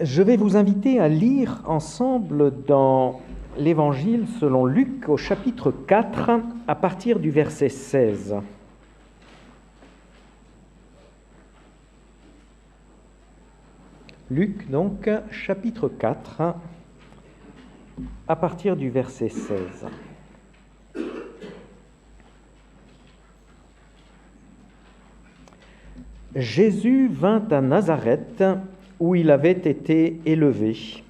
Je vais vous inviter à lire ensemble dans l'Évangile selon Luc au chapitre 4 à partir du verset 16. Luc donc, chapitre 4 à partir du verset 16. Jésus vint à Nazareth, où il avait été élevé,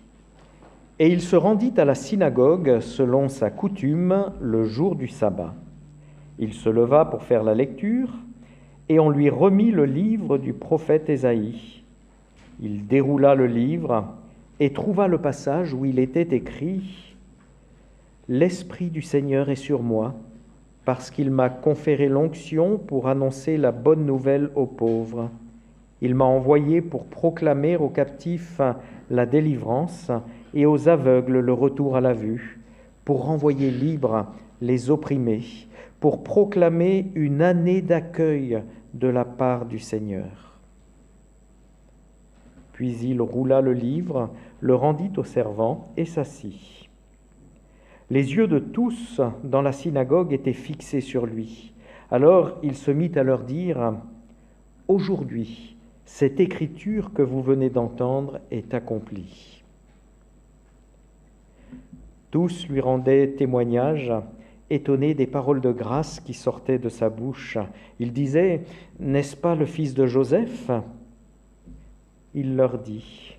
et il se rendit à la synagogue selon sa coutume le jour du sabbat. Il se leva pour faire la lecture, et on lui remit le livre du prophète Ésaïe. Il déroula le livre et trouva le passage où il était écrit « L'Esprit du Seigneur est sur moi, parce qu'il m'a conféré l'onction pour annoncer la bonne nouvelle aux pauvres. Il m'a envoyé pour proclamer aux captifs la délivrance et aux aveugles le retour à la vue, pour renvoyer libres les opprimés, pour proclamer une année d'accueil de la part du Seigneur. » Puis il roula le livre, le rendit au servant et s'assit. Les yeux de tous dans la synagogue étaient fixés sur lui. Alors il se mit à leur dire « Aujourd'hui, cette écriture que vous venez d'entendre est accomplie. » Tous lui rendaient témoignage, étonnés des paroles de grâce qui sortaient de sa bouche. Il disait « N'est-ce pas le fils de Joseph ?» Il leur dit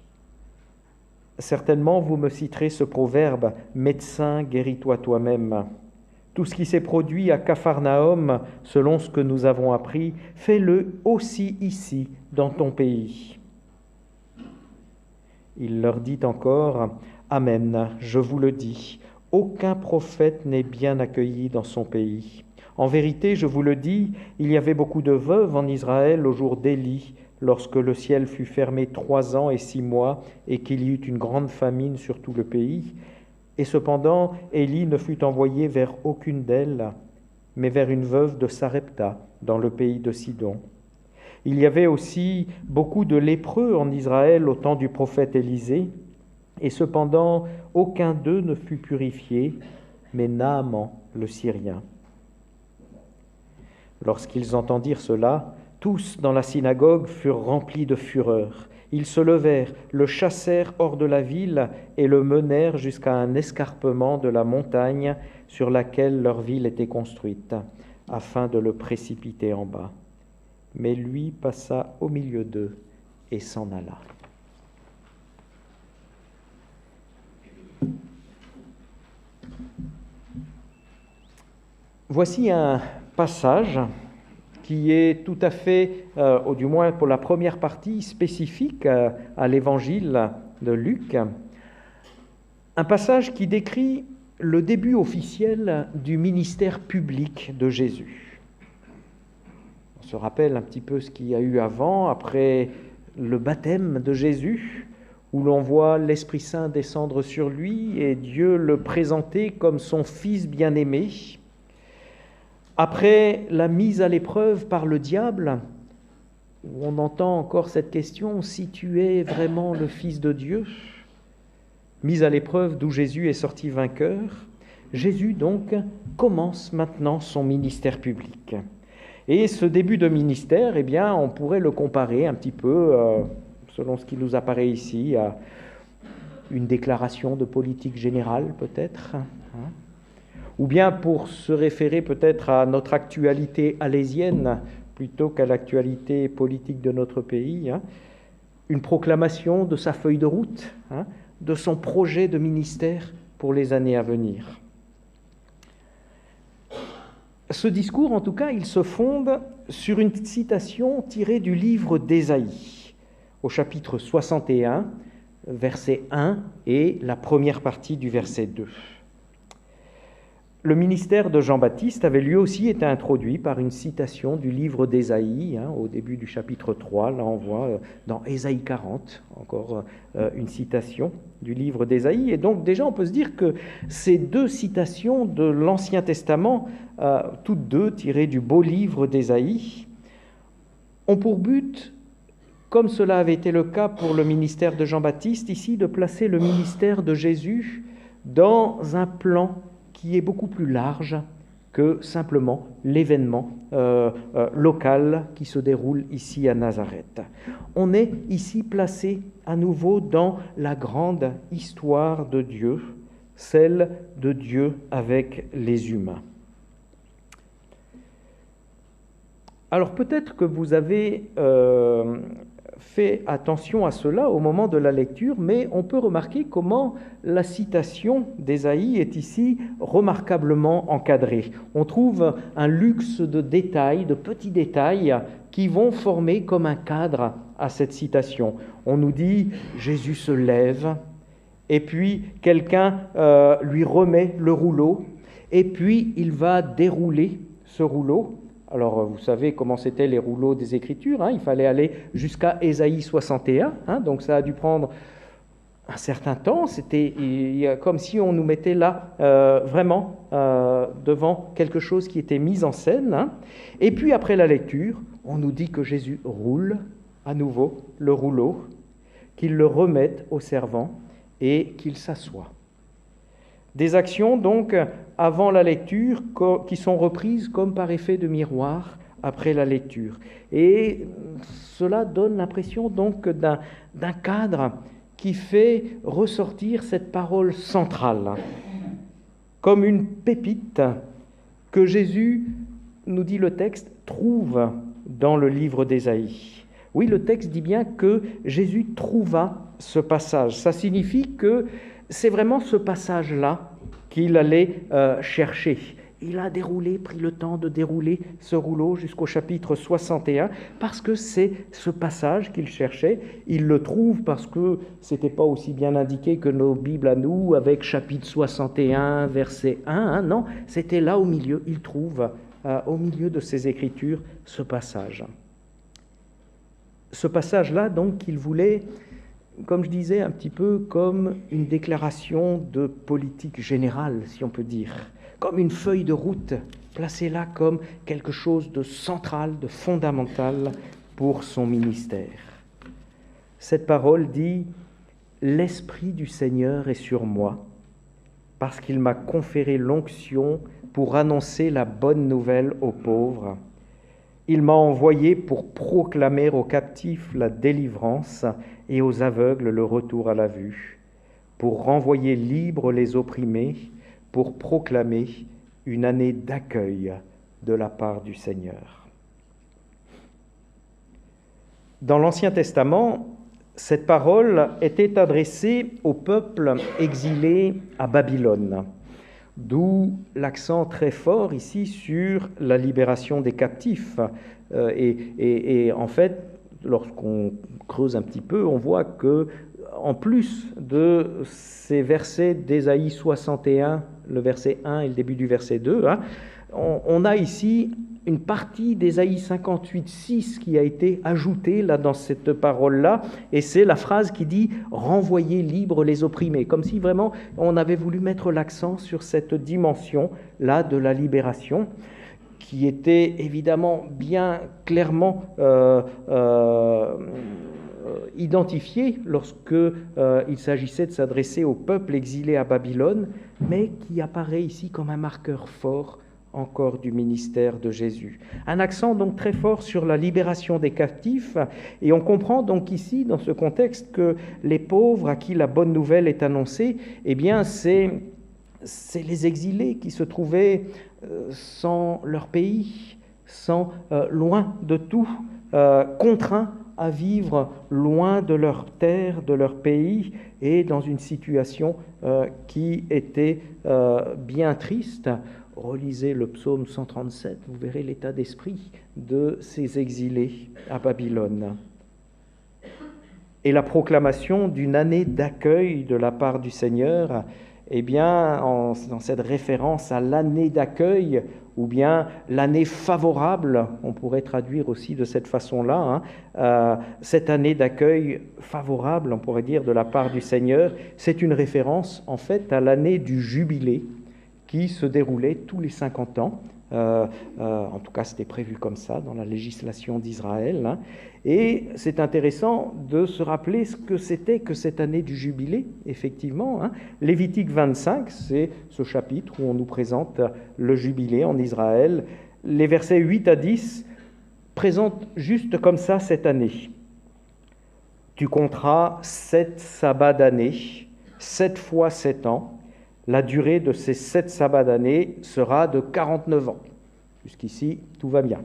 « Certainement vous me citerez ce proverbe « Médecin, guéris-toi toi-même ». Tout ce qui s'est produit à Capharnaüm, selon ce que nous avons appris, fais-le aussi ici, dans ton pays. » Il leur dit encore « Amen, je vous le dis, aucun prophète n'est bien accueilli dans son pays. En vérité, je vous le dis, il y avait beaucoup de veuves en Israël au jour d'Élie, lorsque le ciel fut fermé 3 ans et 6 mois, et qu'il y eut une grande famine sur tout le pays. Et cependant, Élie ne fut envoyé vers aucune d'elles, mais vers une veuve de Sarepta, dans le pays de Sidon. Il y avait aussi beaucoup de lépreux en Israël au temps du prophète Élisée, et cependant, aucun d'eux ne fut purifié, mais Naaman, le Syrien. Lorsqu'ils entendirent cela, tous dans la synagogue furent remplis de fureur. Ils se levèrent, le chassèrent hors de la ville et le menèrent jusqu'à un escarpement de la montagne sur laquelle leur ville était construite, afin de le précipiter en bas. Mais lui passa au milieu d'eux et s'en alla. Voici un passage qui est tout à fait, ou du moins pour la première partie, spécifique à l'évangile de Luc. Un passage qui décrit le début officiel du ministère public de Jésus. On se rappelle un petit peu ce qu'il y a eu avant, après le baptême de Jésus, où l'on voit l'Esprit Saint descendre sur lui et Dieu le présenter comme son Fils bien-aimé. Après la mise à l'épreuve par le diable, où on entend encore cette question, si tu es vraiment le Fils de Dieu, mise à l'épreuve d'où Jésus est sorti vainqueur, Jésus donc commence maintenant son ministère public. Et ce début de ministère, eh bien, on pourrait le comparer un petit peu, selon ce qui nous apparaît ici, à une déclaration de politique générale peut-être, ou bien pour se référer peut-être à notre actualité alésienne plutôt qu'à l'actualité politique de notre pays, une proclamation de sa feuille de route, de son projet de ministère pour les années à venir. Ce discours, en tout cas, il se fonde sur une citation tirée du livre d'Ésaïe, au chapitre 61, verset 1 et la première partie du verset 2. Le ministère de Jean-Baptiste avait lui aussi été introduit par une citation du livre d'Ésaïe, au début du chapitre 3. Là, on voit dans Ésaïe 40, encore une citation du livre d'Ésaïe. Et donc, déjà, on peut se dire que ces deux citations de l'Ancien Testament, toutes deux tirées du beau livre d'Ésaïe, ont pour but comme cela avait été le cas pour le ministère de Jean-Baptiste, ici de placer le ministère de Jésus dans un plan qui est beaucoup plus large que simplement l'événement local qui se déroule ici à Nazareth. On est ici placé à nouveau dans la grande histoire de Dieu, celle de Dieu avec les humains. Alors peut-être que vous avez fait attention à cela au moment de la lecture, mais on peut remarquer comment la citation d'Ésaïe est ici remarquablement encadrée. On trouve un luxe de détails, de petits détails, qui vont former comme un cadre à cette citation. On nous dit « Jésus se lève », et puis quelqu'un lui remet le rouleau, et puis il va dérouler ce rouleau. Alors, vous savez comment c'était les rouleaux des Écritures, il fallait aller jusqu'à Ésaïe 61, donc ça a dû prendre un certain temps. C'était comme si on nous mettait là vraiment devant quelque chose qui était mis en scène. Et puis après la lecture, on nous dit que Jésus roule à nouveau le rouleau, qu'il le remette au servant et qu'il s'assoit. Des actions donc avant la lecture qui sont reprises comme par effet de miroir après la lecture. Et cela donne l'impression donc d'un cadre qui fait ressortir cette parole centrale comme une pépite que Jésus, nous dit le texte, trouve dans le livre d'Ésaïe. Oui, le texte dit bien que Jésus trouva ce passage. Ça signifie que c'est vraiment ce passage-là qu'il allait chercher. Il a pris le temps de dérouler ce rouleau jusqu'au chapitre 61, parce que c'est ce passage qu'il cherchait. Il le trouve parce que ce n'était pas aussi bien indiqué que nos Bibles à nous, avec chapitre 61, verset 1. Non, c'était là au milieu. Il trouve au milieu de ses Écritures ce passage. Ce passage-là, donc, qu'il voulait, comme je disais, un petit peu comme une déclaration de politique générale, si on peut dire, comme une feuille de route, placée là comme quelque chose de central, de fondamental pour son ministère. Cette parole dit « L'Esprit du Seigneur est sur moi, parce qu'il m'a conféré l'onction pour annoncer la bonne nouvelle aux pauvres. Il m'a envoyé pour proclamer aux captifs la délivrance et aux aveugles le retour à la vue, pour renvoyer libres les opprimés, pour proclamer une année d'accueil de la part du Seigneur. » Dans l'Ancien Testament, cette parole était adressée au peuple exilé à Babylone, d'où l'accent très fort ici sur la libération des captifs. Et en fait, lorsqu'on creuse un petit peu, on voit que, en plus de ces versets d'Ésaïe 61, le verset 1 et le début du verset 2, on a ici une partie d'Ésaïe 58, 6 qui a été ajoutée là dans cette parole-là, et c'est la phrase qui dit « renvoyer libres les opprimés », comme si vraiment on avait voulu mettre l'accent sur cette dimension-là de la libération, qui était évidemment bien clairement identifié lorsque il s'agissait de s'adresser au peuple exilé à Babylone, mais qui apparaît ici comme un marqueur fort encore du ministère de Jésus. Un accent donc très fort sur la libération des captifs, et on comprend donc ici, dans ce contexte, que les pauvres à qui la bonne nouvelle est annoncée, eh bien c'est les exilés qui se trouvaient sans leur pays, loin de tout, contraints à vivre loin de leur terre, de leur pays, et dans une situation qui était bien triste. Relisez le psaume 137, vous verrez l'état d'esprit de ces exilés à Babylone. Et la proclamation d'une année d'accueil de la part du Seigneur, eh bien, dans cette référence à l'année d'accueil, ou bien l'année favorable, on pourrait traduire aussi de cette façon-là, cette année d'accueil favorable, on pourrait dire, de la part du Seigneur, c'est une référence en fait à l'année du jubilé qui se déroulait tous les 50 ans En tout cas, c'était prévu comme ça dans la législation d'Israël. Hein. Et c'est intéressant de se rappeler ce que c'était que cette année du jubilé, effectivement. Hein. Lévitique 25, c'est ce chapitre où on nous présente le jubilé en Israël. Les versets 8 à 10 présentent juste comme ça cette année. Tu compteras 7 sabbats d'année, 7 fois 7 ans. La durée de ces 7 sabbats d'année sera de 49 ans. Jusqu'ici, tout va bien.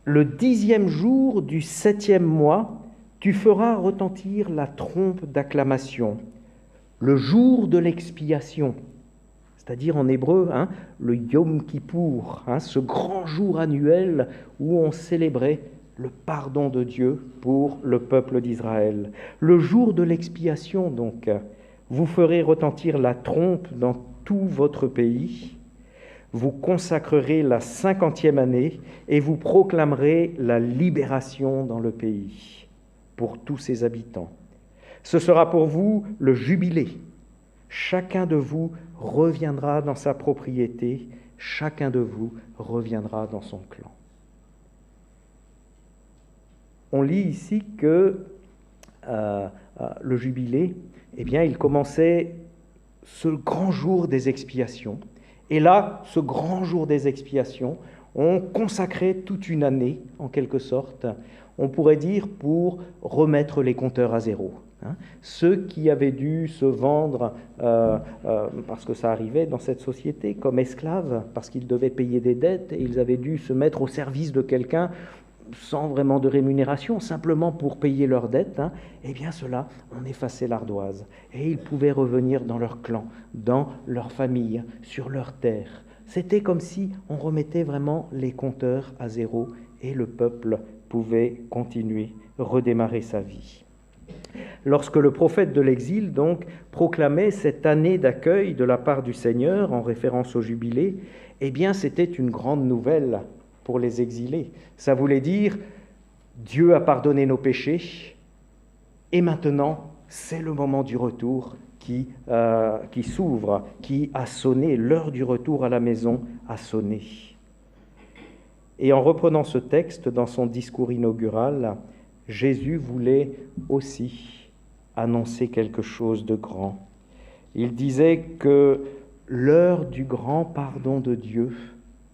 Le 10e jour du 7e mois, tu feras retentir la trompe d'acclamation, le jour de l'expiation, c'est-à-dire en hébreu, hein, le Yom Kippour, hein, ce grand jour annuel où on célébrait le pardon de Dieu pour le peuple d'Israël. Le jour de l'expiation, donc, vous ferez retentir la trompe dans tout votre pays, vous consacrerez la 50e année et vous proclamerez la libération dans le pays pour tous ses habitants. Ce sera pour vous le jubilé. Chacun de vous reviendra dans sa propriété, chacun de vous reviendra dans son clan. On lit ici que le jubilé, eh bien, il commençait ce grand jour des expiations. Et là, ce grand jour des expiations, on consacrait toute une année, en quelque sorte, on pourrait dire, pour remettre les compteurs à zéro. Hein. Ceux qui avaient dû se vendre, parce que ça arrivait dans cette société, comme esclaves, parce qu'ils devaient payer des dettes, et ils avaient dû se mettre au service de quelqu'un, sans vraiment de rémunération, simplement pour payer leurs dettes, hein, eh bien ceux-là, on effaçait l'ardoise. Et ils pouvaient revenir dans leur clan, dans leur famille, sur leur terre. C'était comme si on remettait vraiment les compteurs à zéro et le peuple pouvait continuer, redémarrer sa vie. Lorsque le prophète de l'exil, donc, proclamait cette année d'accueil de la part du Seigneur, en référence au jubilé, eh bien c'était une grande nouvelle pour les exilés. Ça voulait dire, Dieu a pardonné nos péchés, et maintenant, c'est le moment du retour qui s'ouvre, qui a sonné, l'heure du retour à la maison a sonné. Et en reprenant ce texte dans son discours inaugural, Jésus voulait aussi annoncer quelque chose de grand. Il disait que l'heure du grand pardon de Dieu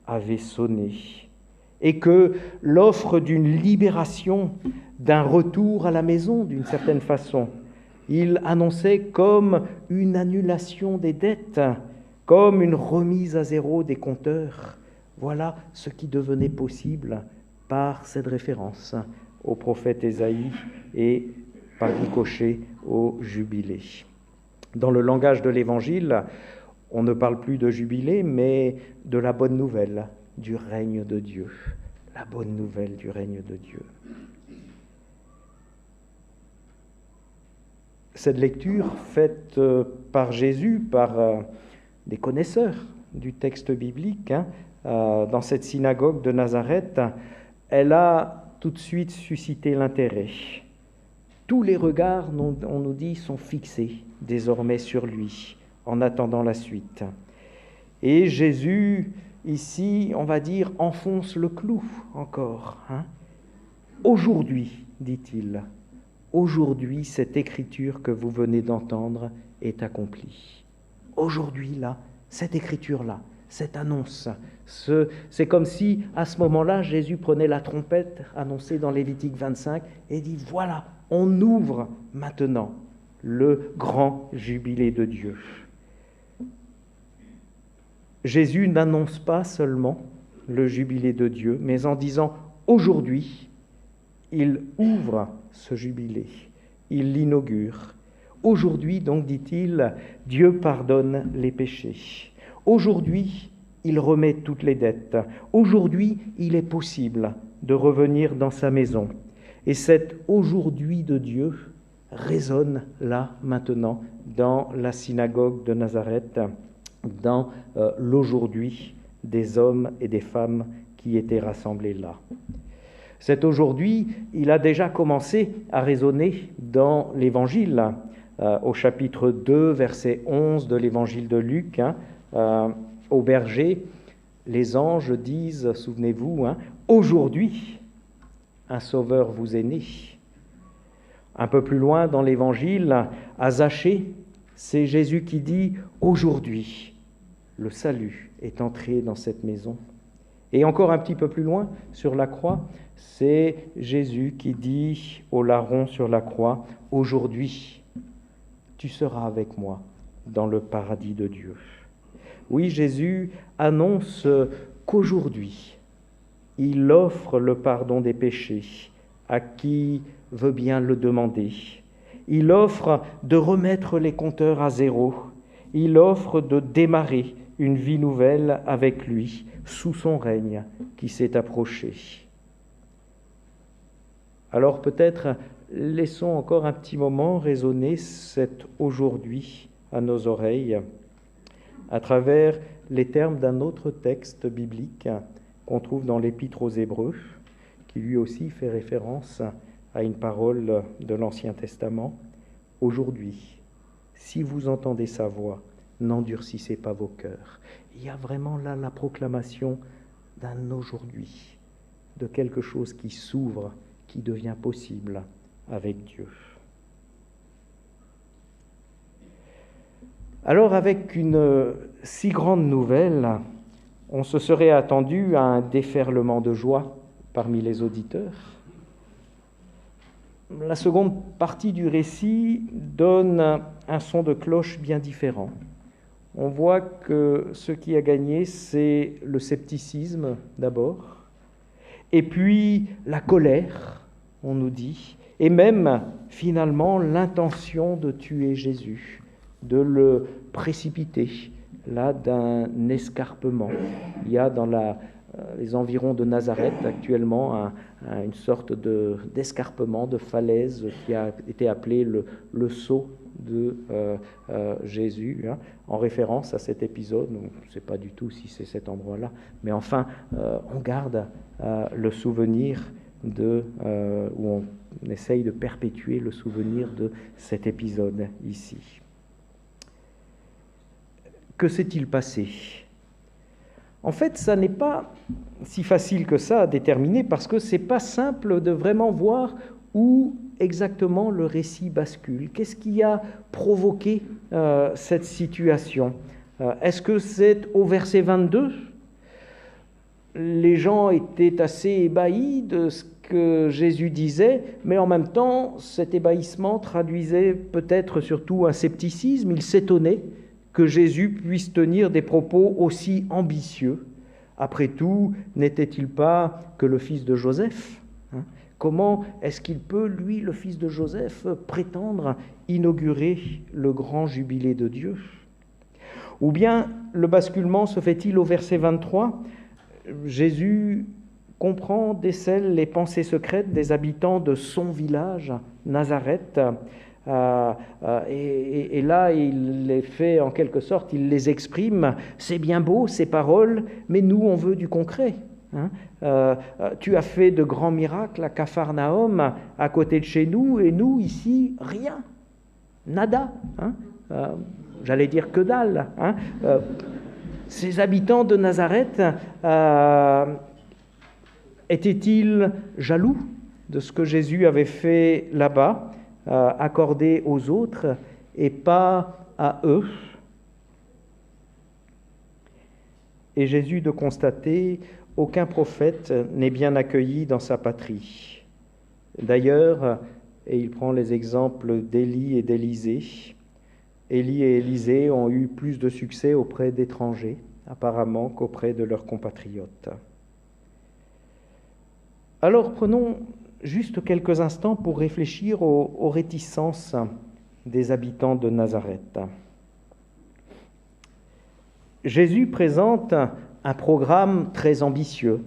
avait sonné, et que l'offre d'une libération, d'un retour à la maison d'une certaine façon, il annonçait comme une annulation des dettes, comme une remise à zéro des compteurs. Voilà ce qui devenait possible par cette référence au prophète Ésaïe et par ricochet au jubilé. Dans le langage de l'Évangile, on ne parle plus de jubilé, mais de la bonne nouvelle du règne de Dieu. La bonne nouvelle du règne de Dieu. Cette lecture faite par Jésus, par des connaisseurs du texte biblique, dans cette synagogue de Nazareth, elle a tout de suite suscité l'intérêt. Tous les regards, on nous dit, sont fixés désormais sur lui, en attendant la suite. Et Jésus, ici, on va dire, enfonce le clou encore. Aujourd'hui, dit-il, aujourd'hui, cette écriture que vous venez d'entendre est accomplie. Aujourd'hui, là, cette écriture-là, cette annonce, c'est comme si, à ce moment-là, Jésus prenait la trompette annoncée dans Lévitique 25 et dit, voilà, on ouvre maintenant le grand jubilé de Dieu. Jésus n'annonce pas seulement le jubilé de Dieu, mais en disant aujourd'hui, il ouvre ce jubilé, il l'inaugure. Aujourd'hui, donc, dit-il, Dieu pardonne les péchés. Aujourd'hui, il remet toutes les dettes. Aujourd'hui, il est possible de revenir dans sa maison. Et cet aujourd'hui de Dieu résonne là, maintenant, dans la synagogue de Nazareth, dans l'aujourd'hui des hommes et des femmes qui étaient rassemblés là. Cet aujourd'hui, il a déjà commencé à résonner dans l'Évangile, au chapitre 2, verset 11 de l'Évangile de Luc, au berger. Les anges disent, souvenez-vous, aujourd'hui, un sauveur vous est né. Un peu plus loin dans l'Évangile, à Zachée, c'est Jésus qui dit « Aujourd'hui, le salut est entré dans cette maison ». Et encore un petit peu plus loin, sur la croix, c'est Jésus qui dit au larron sur la croix « Aujourd'hui, tu seras avec moi dans le paradis de Dieu ». Oui, Jésus annonce qu'aujourd'hui, il offre le pardon des péchés à qui veut bien le demander. Il offre de remettre les compteurs à zéro. Il offre de démarrer une vie nouvelle avec lui, sous son règne qui s'est approché. Alors peut-être laissons encore un petit moment résonner cet aujourd'hui à nos oreilles à travers les termes d'un autre texte biblique qu'on trouve dans l'Épître aux Hébreux, qui lui aussi fait référence à une parole de l'Ancien Testament. Aujourd'hui, si vous entendez sa voix, n'endurcissez pas vos cœurs. Il y a vraiment là la proclamation d'un aujourd'hui, de quelque chose qui s'ouvre, qui devient possible avec Dieu. Alors, avec une si grande nouvelle, on se serait attendu à un déferlement de joie parmi les auditeurs. La seconde partie du récit donne un son de cloche bien différent. On voit que ce qui a gagné, c'est le scepticisme d'abord, et puis la colère, on nous dit, et même finalement l'intention de tuer Jésus, de le précipiter là d'un escarpement. Il y a dans les environs de Nazareth actuellement une sorte d'escarpement, de falaise qui a été appelé le saut de Jésus, en référence à cet épisode. On ne sait pas du tout si c'est cet endroit-là, mais enfin, on garde le souvenir où on essaye de perpétuer le souvenir de cet épisode ici. Que s'est-il passé ? En fait, ça n'est pas si facile que ça à déterminer parce que ce n'est pas simple de vraiment voir où exactement le récit bascule. Qu'est-ce qui a provoqué cette situation ? Est-ce que c'est au verset 22 ? Les gens étaient assez ébahis de ce que Jésus disait, mais en même temps, cet ébahissement traduisait peut-être surtout un scepticisme. Ils s'étonnaient que Jésus puisse tenir des propos aussi ambitieux. Après tout, n'était-il pas que le fils de Joseph ? Comment est-ce qu'il peut, lui, le fils de Joseph, prétendre inaugurer le grand jubilé de Dieu ? Ou bien le basculement se fait-il au verset 23 ? Jésus comprend, décèle les pensées secrètes des habitants de son village, Nazareth, et là, il les fait en quelque sorte, il les exprime. C'est bien beau ces paroles, mais nous, on veut du concret. Tu as fait de grands miracles à Capharnaüm, à côté de chez nous, et nous, ici, rien, nada. J'allais dire que dalle. Ces habitants de Nazareth étaient-ils jaloux de ce que Jésus avait fait là-bas, accordé aux autres et pas à eux? Et Jésus de constater, aucun prophète n'est bien accueilli dans sa patrie. D'ailleurs, et il prend les exemples d'Élie et d'Élisée, Élie et Élisée ont eu plus de succès auprès d'étrangers, apparemment, qu'auprès de leurs compatriotes. Alors prenons juste quelques instants pour réfléchir aux réticences des habitants de Nazareth. Jésus présente un programme très ambitieux.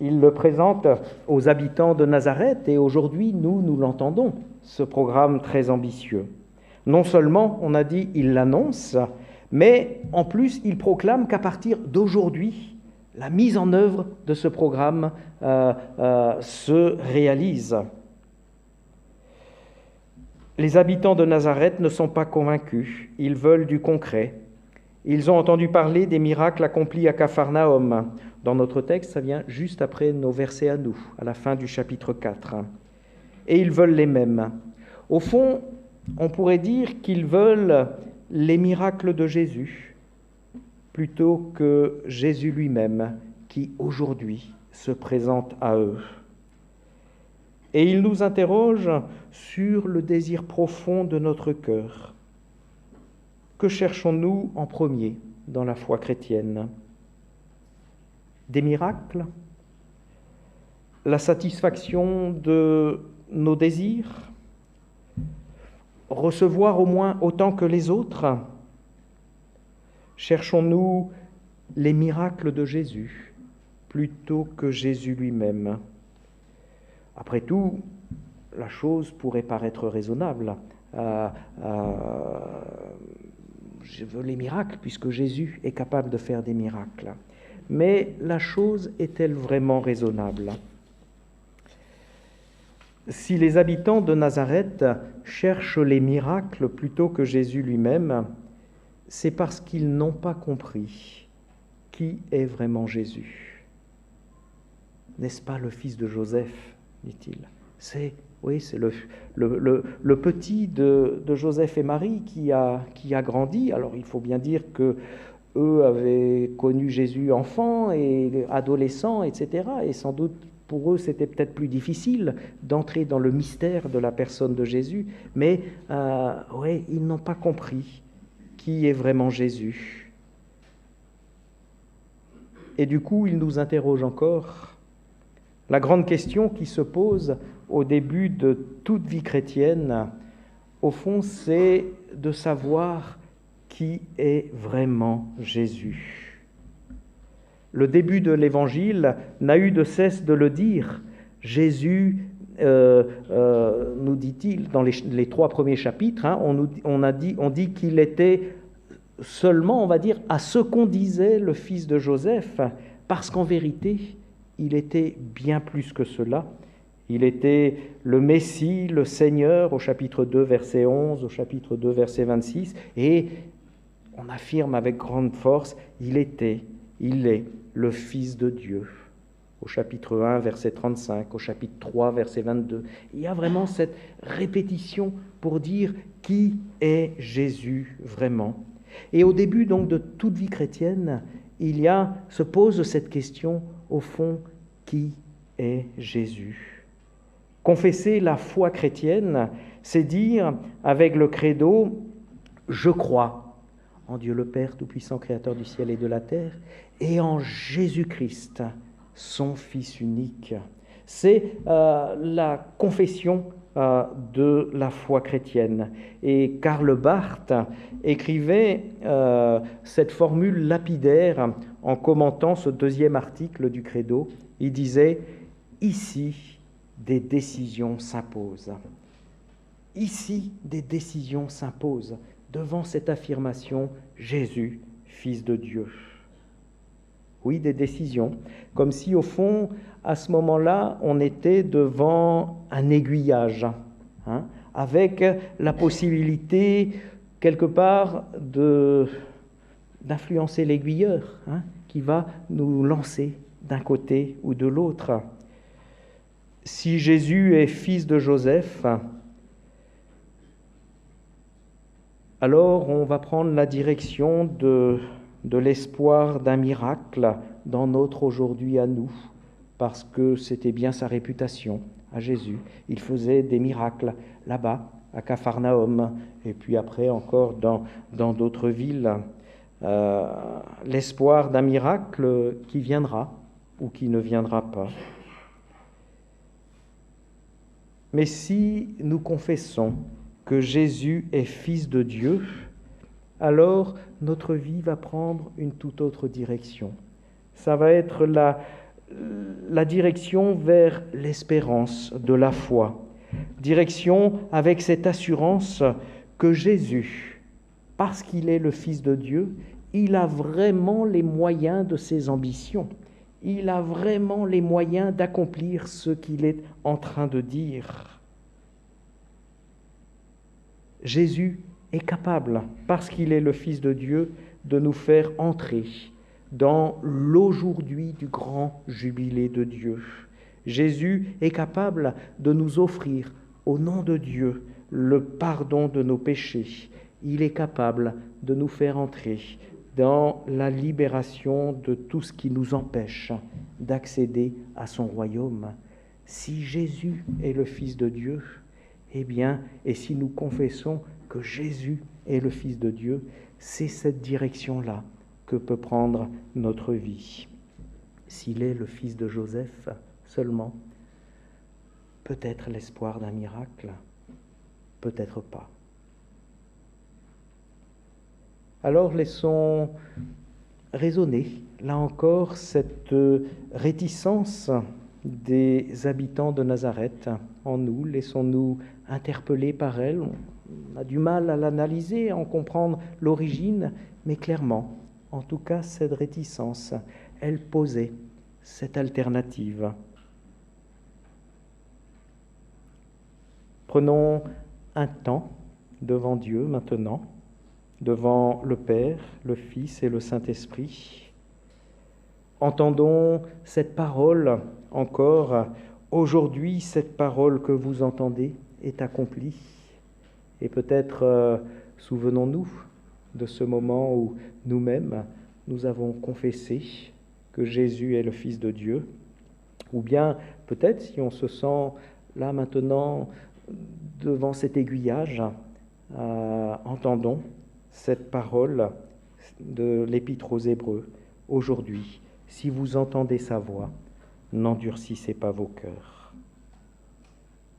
Il le présente aux habitants de Nazareth et aujourd'hui, nous l'entendons, ce programme très ambitieux. Non seulement, on a dit, il l'annonce, mais en plus, il proclame qu'à partir d'aujourd'hui, la mise en œuvre de ce programme se réalise. Les habitants de Nazareth ne sont pas convaincus, ils veulent du concret. Ils ont entendu parler des miracles accomplis à Capharnaüm. Dans notre texte, ça vient juste après nos versets à nous, à la fin du chapitre 4. Et ils veulent les mêmes. Au fond, on pourrait dire qu'ils veulent les miracles de Jésus, plutôt que Jésus lui-même, qui aujourd'hui se présente à eux. Et ils nous interrogent sur le désir profond de notre cœur. Que cherchons-nous en premier dans la foi chrétienne ? Des miracles ? La satisfaction de nos désirs ? Recevoir au moins autant que les autres ? Cherchons-nous les miracles de Jésus plutôt que Jésus lui-même ? Après tout, la chose pourrait paraître raisonnable. Je veux les miracles puisque Jésus est capable de faire des miracles. Mais la chose est-elle vraiment raisonnable ? Si les habitants de Nazareth cherchent les miracles plutôt que Jésus lui-même, c'est parce qu'ils n'ont pas compris qui est vraiment Jésus. N'est-ce pas le fils de Joseph, dit-il. C'est le petit de Joseph et Marie qui a grandi. Alors il faut bien dire que eux avaient connu Jésus enfant et adolescent, etc. Et sans doute pour eux c'était peut-être plus difficile d'entrer dans le mystère de la personne de Jésus. Mais ils n'ont pas compris qui est vraiment Jésus. Et du coup, ils nous interrogent encore. La grande question qui se pose au début de toute vie chrétienne, au fond, c'est de savoir qui est vraiment Jésus. Le début de l'Évangile n'a eu de cesse de le dire. Jésus, nous dit-il, dans les 3 premiers chapitres, on dit qu'il était seulement, on va dire, à ce qu'on disait le fils de Joseph, parce qu'en vérité, il était bien plus que cela. Il était le Messie, le Seigneur, au chapitre 2, verset 11, au chapitre 2, verset 26, et on affirme avec grande force, il est le Fils de Dieu. Au chapitre 1, verset 35, au chapitre 3, verset 22. Il y a vraiment cette répétition pour dire qui est Jésus vraiment. Et au début donc de toute vie chrétienne, se pose cette question, au fond, qui est Jésus ? Confesser la foi chrétienne, c'est dire avec le credo « Je crois en Dieu le Père Tout-Puissant, Créateur du ciel et de la terre, et en Jésus-Christ, son Fils unique. » C'est la confession de la foi chrétienne. Et Karl Barth écrivait cette formule lapidaire en commentant ce 2e article du Credo. Il disait « Ici, des décisions s'imposent. » Ici, des décisions s'imposent devant cette affirmation « Jésus, Fils de Dieu ». Oui, des décisions, comme si au fond, à ce moment-là, on était devant un aiguillage, avec la possibilité, quelque part, d'influencer l'aiguilleur, qui va nous lancer d'un côté ou de l'autre. Si Jésus est fils de Joseph, alors on va prendre la direction de l'espoir d'un miracle dans notre aujourd'hui à nous, parce que c'était bien sa réputation à Jésus. Il faisait des miracles là-bas, à Capharnaüm, et puis après encore dans d'autres villes. L'espoir d'un miracle qui viendra ou qui ne viendra pas. Mais si nous confessons que Jésus est Fils de Dieu, alors notre vie va prendre une toute autre direction. Ça va être la direction vers l'espérance de la foi. Direction avec cette assurance que Jésus, parce qu'il est le Fils de Dieu, il a vraiment les moyens de ses ambitions. Il a vraiment les moyens d'accomplir ce qu'il est en train de dire. Jésus est capable, parce qu'il est le Fils de Dieu, de nous faire entrer dans l'aujourd'hui du grand jubilé de Dieu. Jésus est capable de nous offrir, au nom de Dieu, le pardon de nos péchés. Il est capable de nous faire entrer dans la libération de tout ce qui nous empêche d'accéder à son royaume. Si Jésus est le Fils de Dieu, eh bien, et si nous confessons que Jésus est le Fils de Dieu, c'est cette direction-là que peut prendre notre vie. S'il est le fils de Joseph seulement, peut-être l'espoir d'un miracle, peut-être pas. Alors laissons résonner, là encore, cette réticence des habitants de Nazareth en nous. Laissons-nous interpeller par elle. On a du mal à l'analyser, à en comprendre l'origine, mais clairement, en tout cas, cette réticence, elle posait cette alternative. Prenons un temps devant Dieu maintenant, devant le Père, le Fils et le Saint-Esprit. Entendons cette parole encore. Aujourd'hui, cette parole que vous entendez est accomplie. Et peut-être souvenons-nous de ce moment où nous-mêmes, nous avons confessé que Jésus est le Fils de Dieu. Ou bien peut-être si on se sent là maintenant devant cet aiguillage, entendons cette parole de l'Épître aux Hébreux. Aujourd'hui, si vous entendez sa voix, n'endurcissez pas vos cœurs.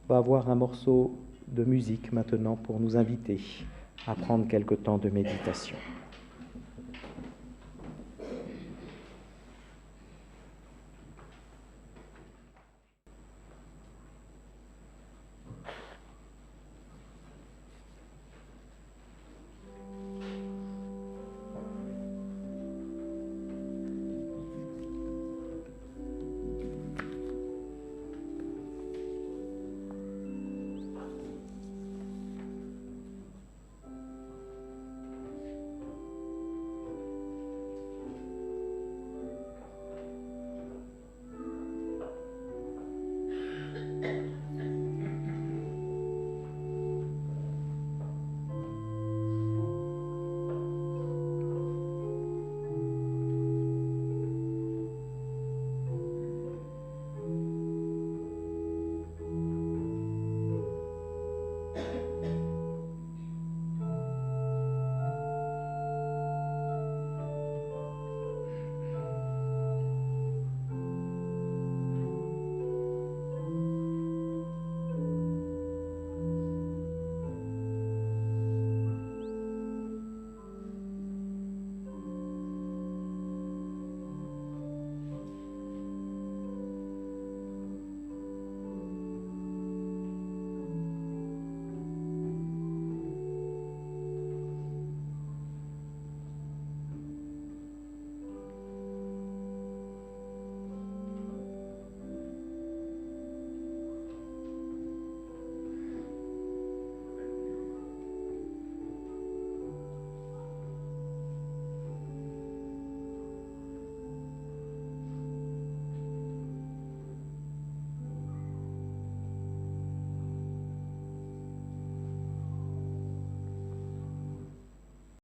On va avoir un morceau de musique maintenant pour nous inviter à prendre quelque temps de méditation.